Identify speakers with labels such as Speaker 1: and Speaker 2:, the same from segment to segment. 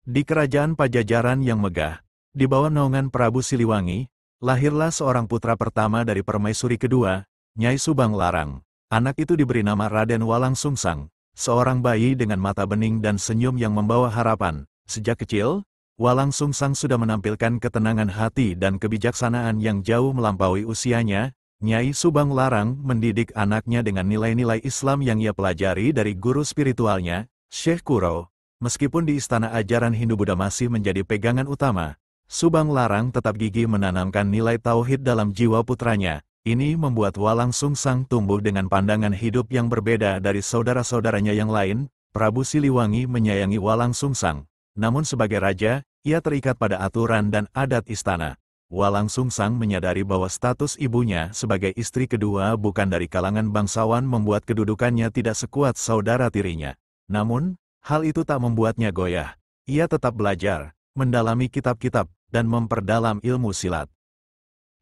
Speaker 1: Di kerajaan Pajajaran yang megah, di bawah naungan Prabu Siliwangi, lahirlah seorang putra pertama dari permaisuri kedua, Nyai Subang Larang. Anak itu diberi nama Raden Walang Sungsang, seorang bayi dengan mata bening dan senyum yang membawa harapan. Sejak kecil, Walang Sungsang sudah menampilkan ketenangan hati dan kebijaksanaan yang jauh melampaui usianya. Nyai Subang Larang mendidik anaknya dengan nilai-nilai Islam yang ia pelajari dari guru spiritualnya, Syekh Kuro. Meskipun di istana ajaran Hindu-Buddha masih menjadi pegangan utama, Subang Larang tetap gigih menanamkan nilai tauhid dalam jiwa putranya. Ini membuat Walang Sungsang tumbuh dengan pandangan hidup yang berbeda dari saudara-saudaranya yang lain. Prabu Siliwangi menyayangi Walang Sungsang, namun sebagai raja, ia terikat pada aturan dan adat istana. Walang Sungsang menyadari bahwa status ibunya sebagai istri kedua bukan dari kalangan bangsawan membuat kedudukannya tidak sekuat saudara tirinya. Namun, hal itu tak membuatnya goyah. Ia tetap belajar, mendalami kitab-kitab, dan memperdalam ilmu silat.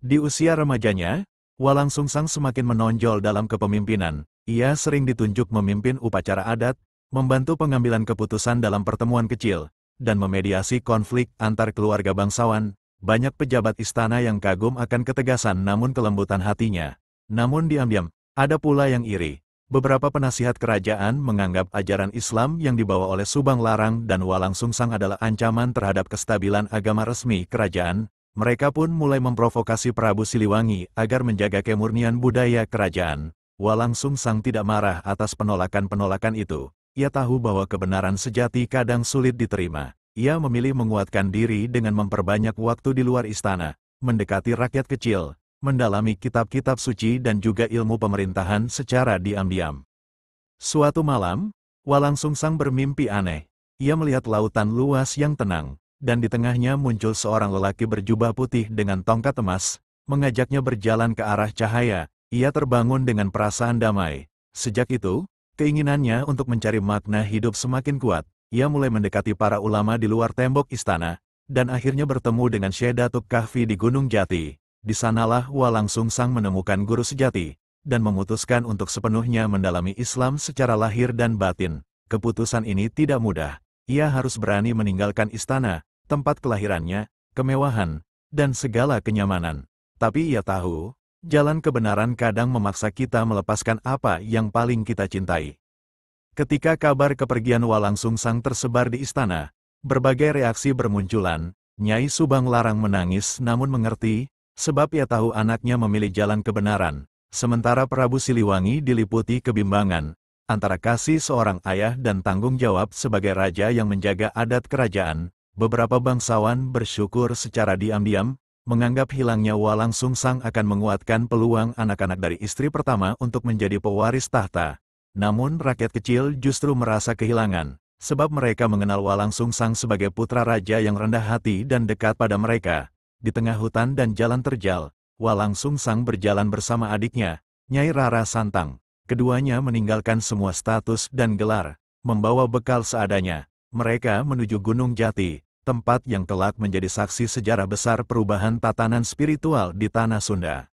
Speaker 1: Di usia remajanya, Walang Sungsang semakin menonjol dalam kepemimpinan. Ia sering ditunjuk memimpin upacara adat, membantu pengambilan keputusan dalam pertemuan kecil, dan memediasi konflik antar keluarga bangsawan. Banyak pejabat istana yang kagum akan ketegasan namun kelembutan hatinya. Namun diam-diam, ada pula yang iri. Beberapa penasihat kerajaan menganggap ajaran Islam yang dibawa oleh Subang Larang dan Walang Sungsang adalah ancaman terhadap kestabilan agama resmi kerajaan. Mereka pun mulai memprovokasi Prabu Siliwangi agar menjaga kemurnian budaya kerajaan. Walang Sungsang tidak marah atas penolakan-penolakan itu. Ia tahu bahwa kebenaran sejati kadang sulit diterima. Ia memilih menguatkan diri dengan memperbanyak waktu di luar istana, mendekati rakyat kecil, mendalami kitab-kitab suci dan juga ilmu pemerintahan secara diam-diam. Suatu malam, Walang Sungsang bermimpi aneh. Ia melihat lautan luas yang tenang, dan di tengahnya muncul seorang lelaki berjubah putih dengan tongkat emas, mengajaknya berjalan ke arah cahaya. Ia terbangun dengan perasaan damai. Sejak itu, keinginannya untuk mencari makna hidup semakin kuat. Ia mulai mendekati para ulama di luar tembok istana, dan akhirnya bertemu dengan Syekh Datuk Kahfi di Gunung Jati. Di sanalah Walang Sungsang menemukan guru sejati, dan memutuskan untuk sepenuhnya mendalami Islam secara lahir dan batin. Keputusan ini tidak mudah. Ia harus berani meninggalkan istana, tempat kelahirannya, kemewahan, dan segala kenyamanan. Tapi ia tahu, jalan kebenaran kadang memaksa kita melepaskan apa yang paling kita cintai. Ketika kabar kepergian Walang Sungsang tersebar di istana, berbagai reaksi bermunculan. Nyai Subang Larang menangis namun mengerti, sebab ia tahu anaknya memilih jalan kebenaran. Sementara Prabu Siliwangi diliputi kebimbangan, antara kasih seorang ayah dan tanggung jawab sebagai raja yang menjaga adat kerajaan. Beberapa bangsawan bersyukur secara diam-diam, menganggap hilangnya Walang Sungsang akan menguatkan peluang anak-anak dari istri pertama untuk menjadi pewaris tahta. Namun rakyat kecil justru merasa kehilangan, sebab mereka mengenal Walang Sungsang sebagai putra raja yang rendah hati dan dekat pada mereka. Di tengah hutan dan jalan terjal, Walang Sungsang berjalan bersama adiknya, Nyai Rara Santang. Keduanya meninggalkan semua status dan gelar, membawa bekal seadanya. Mereka menuju Gunung Jati, tempat yang kelak menjadi saksi sejarah besar perubahan tatanan spiritual di tanah Sunda.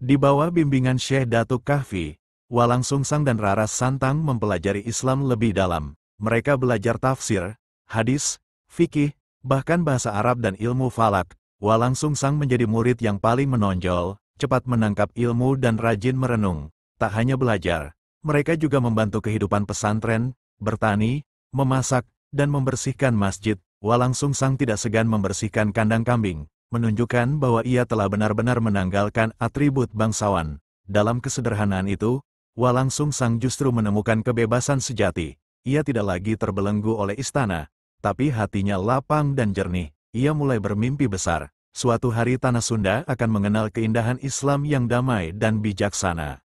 Speaker 1: Di bawah bimbingan Syekh Datuk Kahfi, Walang Sungsang dan Rara Santang mempelajari Islam lebih dalam. Mereka belajar tafsir, hadis, fikih, bahkan bahasa Arab dan ilmu falak. Walang Sungsang menjadi murid yang paling menonjol, cepat menangkap ilmu dan rajin merenung. Tak hanya belajar, mereka juga membantu kehidupan pesantren, bertani, memasak, dan membersihkan masjid. Walang Sungsang tidak segan membersihkan kandang kambing, menunjukkan bahwa ia telah benar-benar menanggalkan atribut bangsawan. Dalam kesederhanaan itu, Walang Sungsang justru menemukan kebebasan sejati. Ia tidak lagi terbelenggu oleh istana, tapi hatinya lapang dan jernih. Ia mulai bermimpi besar. Suatu hari tanah Sunda akan mengenal keindahan Islam yang damai dan bijaksana.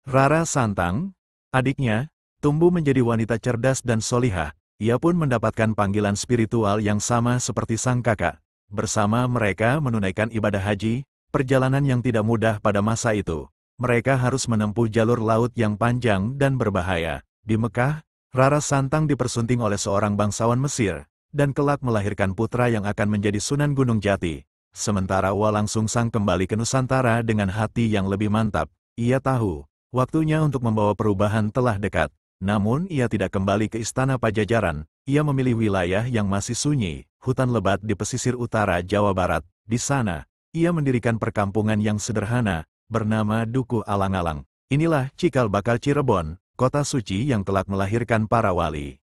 Speaker 1: Rara Santang, adiknya, tumbuh menjadi wanita cerdas dan solihah. Ia pun mendapatkan panggilan spiritual yang sama seperti sang kakak. Bersama mereka menunaikan ibadah haji, perjalanan yang tidak mudah pada masa itu. Mereka harus menempuh jalur laut yang panjang dan berbahaya. Di Mekah, Rara Santang dipersunting oleh seorang bangsawan Mesir, dan kelak melahirkan putra yang akan menjadi Sunan Gunung Jati. Sementara Walang Sungsang kembali ke Nusantara dengan hati yang lebih mantap. Ia tahu, waktunya untuk membawa perubahan telah dekat. Namun ia tidak kembali ke istana Pajajaran. ia memilih wilayah yang masih sunyi, hutan lebat di pesisir utara Jawa Barat. Di sana, ia mendirikan perkampungan yang sederhana, bernama Duku Alang-Alang. Inilah cikal bakal Cirebon, kota suci yang kelak melahirkan para wali.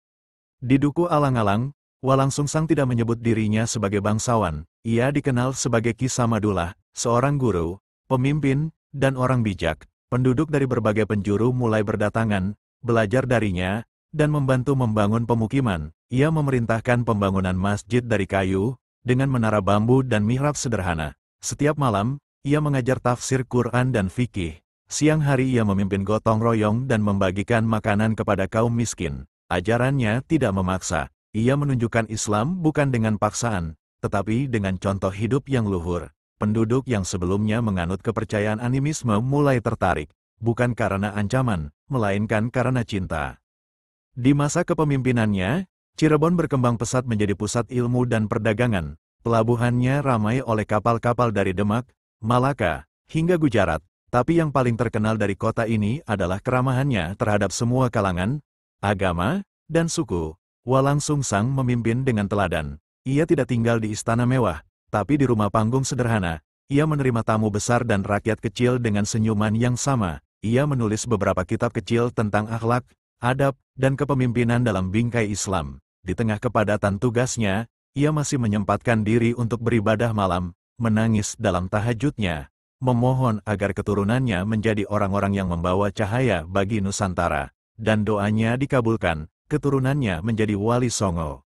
Speaker 1: Di Duku Alang-Alang, Walang Sungsang tidak menyebut dirinya sebagai bangsawan. Ia dikenal sebagai Ki Samadullah, seorang guru, pemimpin, dan orang bijak. Penduduk dari berbagai penjuru mulai berdatangan, belajar darinya, dan membantu membangun pemukiman. Ia memerintahkan pembangunan masjid dari kayu, dengan menara bambu dan mihrab sederhana. Setiap malam, ia mengajar tafsir Quran dan fikih. Siang hari ia memimpin gotong royong dan membagikan makanan kepada kaum miskin. Ajarannya tidak memaksa. Ia menunjukkan Islam bukan dengan paksaan, tetapi dengan contoh hidup yang luhur. Penduduk yang sebelumnya menganut kepercayaan animisme mulai tertarik, bukan karena ancaman, melainkan karena cinta. Di masa kepemimpinannya, Cirebon berkembang pesat menjadi pusat ilmu dan perdagangan. Pelabuhannya ramai oleh kapal-kapal dari Demak, Malaka, hingga Gujarat. Tapi yang paling terkenal dari kota ini adalah keramahannya terhadap semua kalangan, agama, dan suku. Walang Sungsang memimpin dengan teladan. Ia tidak tinggal di istana mewah, tapi di rumah panggung sederhana. Ia menerima tamu besar dan rakyat kecil dengan senyuman yang sama. Ia menulis beberapa kitab kecil tentang akhlak, adab, dan kepemimpinan dalam bingkai Islam. Di tengah kepadatan tugasnya, ia masih menyempatkan diri untuk beribadah malam, menangis dalam tahajudnya, memohon agar keturunannya menjadi orang-orang yang membawa cahaya bagi Nusantara. Dan doanya dikabulkan, keturunannya menjadi wali songo.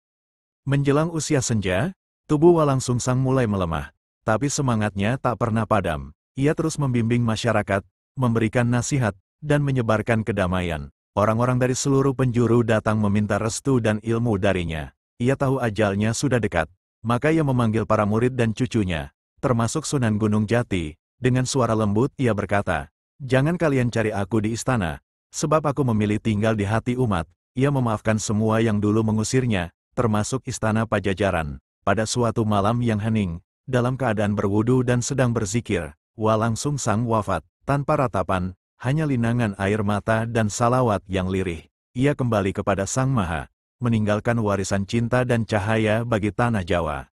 Speaker 1: Menjelang usia senja, tubuh Walang Sungsang mulai melemah, tapi semangatnya tak pernah padam. Ia terus membimbing masyarakat, memberikan nasihat, dan menyebarkan kedamaian. Orang-orang dari seluruh penjuru datang meminta restu dan ilmu darinya. Ia tahu ajalnya sudah dekat, maka ia memanggil para murid dan cucunya, termasuk Sunan Gunung Jati. Dengan suara lembut ia berkata, "Jangan kalian cari aku di istana, sebab aku memilih tinggal di hati umat." Ia memaafkan semua yang dulu mengusirnya, termasuk istana Pajajaran. Pada suatu malam yang hening, dalam keadaan berwudu dan sedang berzikir, Walang Sungsang wafat, tanpa ratapan, hanya linangan air mata dan salawat yang lirih. Ia kembali kepada Sang Maha, meninggalkan warisan cinta dan cahaya bagi tanah Jawa.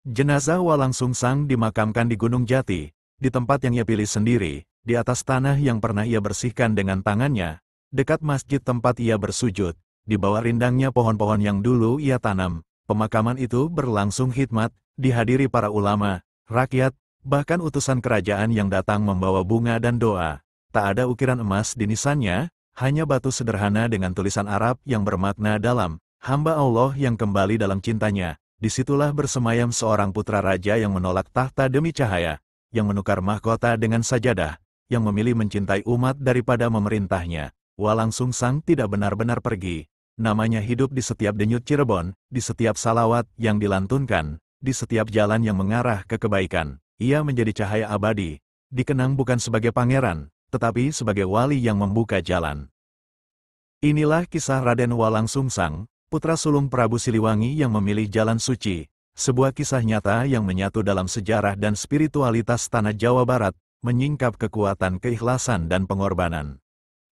Speaker 1: Jenazah Walang Sungsang dimakamkan di Gunung Jati, di tempat yang ia pilih sendiri, di atas tanah yang pernah ia bersihkan dengan tangannya, dekat masjid tempat ia bersujud, di bawah rindangnya pohon-pohon yang dulu ia tanam. Pemakaman itu berlangsung khidmat, dihadiri para ulama, rakyat, bahkan utusan kerajaan yang datang membawa bunga dan doa. Tak ada ukiran emas di nisannya, hanya batu sederhana dengan tulisan Arab yang bermakna dalam, hamba Allah yang kembali dalam cintanya. Disitulah bersemayam seorang putra raja yang menolak tahta demi cahaya, yang menukar mahkota dengan sajadah, yang memilih mencintai umat daripada memerintahnya. Walang Sungsang tidak benar-benar pergi. Namanya hidup di setiap denyut Cirebon, di setiap salawat yang dilantunkan, di setiap jalan yang mengarah ke kebaikan. Ia menjadi cahaya abadi, dikenang bukan sebagai pangeran, tetapi sebagai wali yang membuka jalan. Inilah kisah Raden Walang Sungsang, putra sulung Prabu Siliwangi yang memilih jalan suci. Sebuah kisah nyata yang menyatu dalam sejarah dan spiritualitas tanah Jawa Barat, menyingkap kekuatan keikhlasan dan pengorbanan.